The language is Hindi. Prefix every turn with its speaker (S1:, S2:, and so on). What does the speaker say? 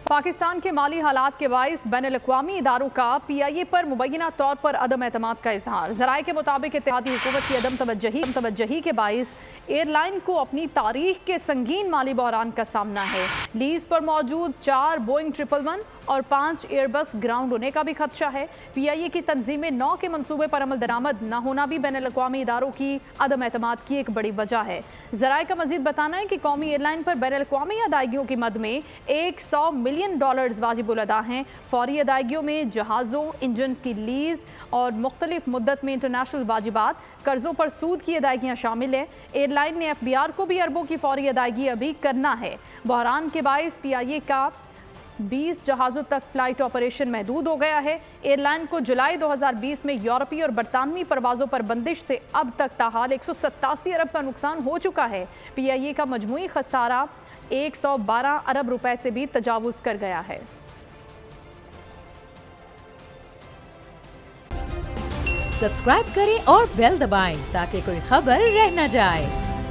S1: पाकिस्तान के माली हालात के बाइस बैनुल-अक़वामी इदारों का PIA पर मुबैना तौर पर अदम एतमाद का इजहार। ज़राए के मुताबिक इत्तेहादी हुकूमत की अदम तवज्जुही के बाइस एयरलाइन को अपनी तारीख के संगीन माली बहरान का सामना है। लीज पर मौजूद 4 बोइंग 111 और 5 एयरबस ग्राउंड होने का भी खदशा है। PIA की तंजीम 9 के मंसूबे पर अमल दरामद न होना भी बैनुल-अक़वामी इदारों की अदम एतमाद की एक बड़ी वजह है। ज़राए का मजीद बताना है कि कौमी एयरलाइन पर बैनुल-अक़वामी अदायगियों की मद में $100 मिलियन वाजिबुल अदा हैं। फौरी अदायगियों में जहाज़ों, इंजन की लीज और मुख्तलिफ मुद्दत में इंटरनेशनल वाजिबात, कर्जों पर सूद की अदायगियाँ शामिल हैं। एयरलाइन ने FBR को भी अरबों की फौरी अदायगी अभी करना है। बहरान के बाइस PIA का 20 जहाज़ों तक फ्लाइट ऑपरेशन महदूद हो गया है। एयरलाइन को जुलाई 2020 में यूरोपीय और बरतानवी परवाज़ों पर बंदिश से अब तक ताहाल 187 अरब का नुकसान हो चुका है। PIA का मजमूई खसारा 112 अरब रुपए से भी तजावुज़ कर गया है।
S2: सब्सक्राइब करें और बेल दबाएं ताकि कोई खबर रह न जाए।